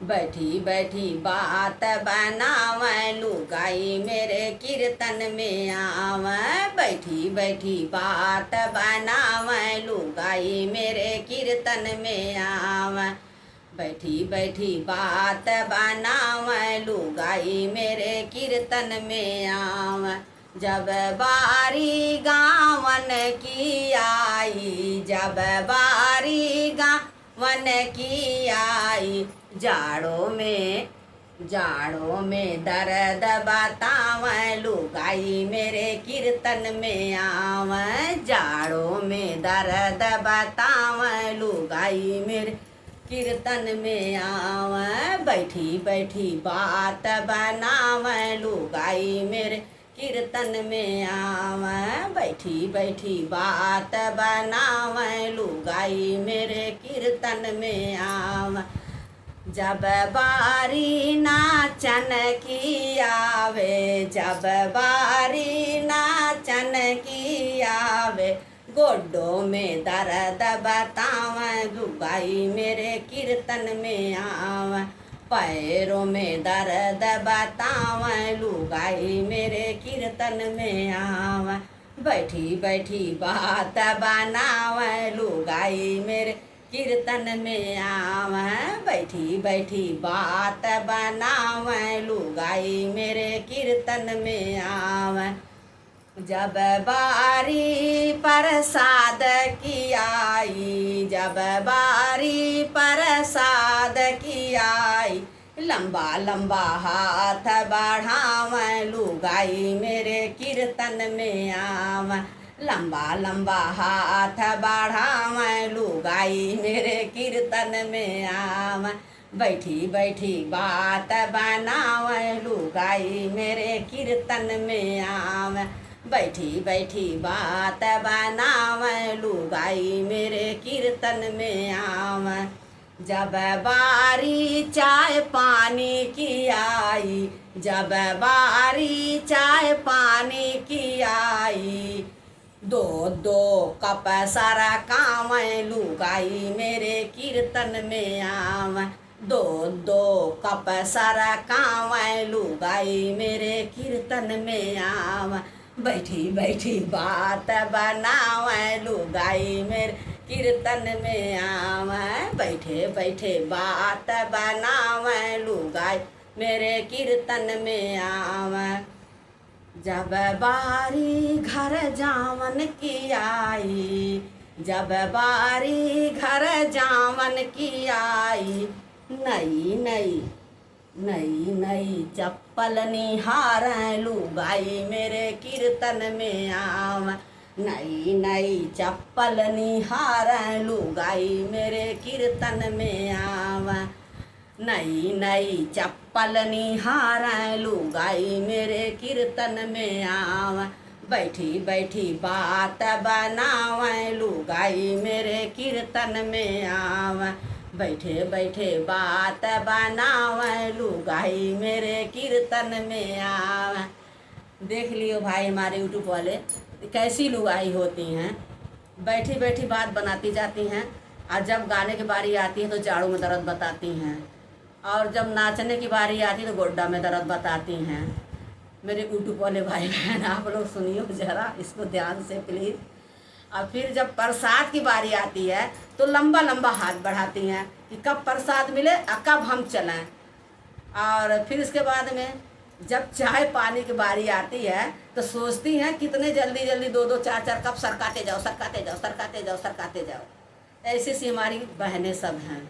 बैठी बैठी बात बनावे लुगाई मेरे कीर्तन में आवे। बैठी बैठी बात बनावे लुगाई मेरे कीर्तन में आवे। बैठी बैठी बात बनावे लुगाई मेरे कीर्तन में आवे। जब बारी गावन की आई, जब बारी गावन की आई, जाड़ों में दर्द बतावे लुगाई मेरे कीर्तन में आवे। जाड़ों में दर्द बतावे लुगाई मेरे कीर्तन में आवे। बैठी बैठी बात बनावे लुगाई मेरे कीर्तन में आवे। बैठी बैठी बात बनावे लुगाई मेरे कीर्तन में आवे। जब बारी नाचन की आवे, जब बारी नाचन की आवे, गोडों में दर्द बतावे लुगाई मेरे कीर्तन में आवे। पैरों में दर्द बतावे लुगाई मेरे कीर्तन में आवे। बैठी बैठी बात बनावे लुगाई मेरे कीर्तन में आवे। बैठी बैठी बात बनावे लुगाई मेरे कीर्तन में आवे। जब बारी प्रसाद की आई, जब बारी प्रसाद की आई, लंबा लंबा हाथ बढ़ावे लुगाई मेरे कीर्तन में आवे। लंबा लंबा हाथ बढ़ावे लुगाई मेरे कीर्तन में आवे। बैठी बैठी बात बनावे लुगाई मेरे कीर्तन में आवे। बैठी बैठी बात बनावे लुगाई मेरे कीर्तन में आवे। जब बारी चाय पानी की आई, जब बारी चाय पानी की आई, दो दो कप सारा काम लुगाई मेरे कीर्तन में आवे। दो दो कप सारा काम लुगाई मेरे कीर्तन में आवे। बैठी बैठी बात बनावे लुगाई मेरे कीर्तन में आवे। बैठे बैठे बात बनावे लुगाई मेरे कीर्तन में आवे। जब बारी घर जावन की आई, जब बारी घर जावन की आई, नई नई नई नई चप्पल निहार लुगाई मेरे कीर्तन में आवे। नई नई चप्पल निहार लुगाई मेरे कीर्तन में आवे। नई नई चप्पल निहार लुगाई मेरे कीर्तन में आवे। बैठी बैठी बात बनावे लुगाई मेरे कीर्तन में आवे। बैठे बैठे बात बनावे लुगाई मेरे कीर्तन में आवे। देख लियो भाई हमारे यूट्यूब वाले कैसी लुगाई होती हैं, बैठी बैठी बात बनाती जाती हैं, और जब गाने की बारी आती है तो जाड़ों में दर्द बताती हैं, और जब नाचने की बारी आती है तो गोड्डा में दर्द बताती हैं। मेरे यूट्यूब वाले भाई बहन आप लोग सुनियो ज़रा इसको ध्यान से प्लीज़। और फिर जब प्रसाद की बारी आती है तो लंबा लंबा हाथ बढ़ाती हैं कि कब प्रसाद मिले और कब हम चलें। और फिर इसके बाद में जब चाय पानी की बारी आती है तो सोचती हैं कितने जल्दी जल्दी दो दो चार चार कप सरकाते जाओ सरकाते जाओ सरकाते जाओ सरकाते जाओ। ऐसी सी हमारी बहनें सब हैं।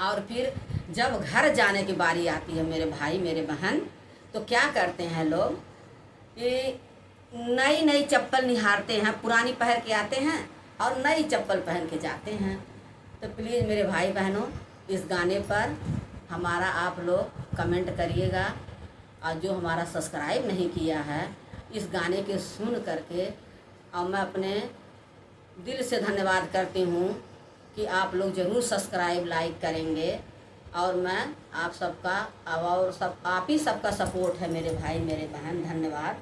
और फिर जब घर जाने की बारी आती है मेरे भाई मेरे बहन, तो क्या करते हैं लोग कि नई नई चप्पल निहारते हैं, पुरानी पहन के आते हैं और नई चप्पल पहन के जाते हैं। तो प्लीज़ मेरे भाई बहनों इस गाने पर हमारा आप लोग कमेंट करिएगा, और जो हमारा सब्सक्राइब नहीं किया है इस गाने के सुन करके, और मैं अपने दिल से धन्यवाद करती हूँ कि आप लोग ज़रूर सब्सक्राइब लाइक करेंगे। और मैं आप सबका और सब आप ही सबका सपोर्ट है मेरे भाई मेरे बहन। धन्यवाद।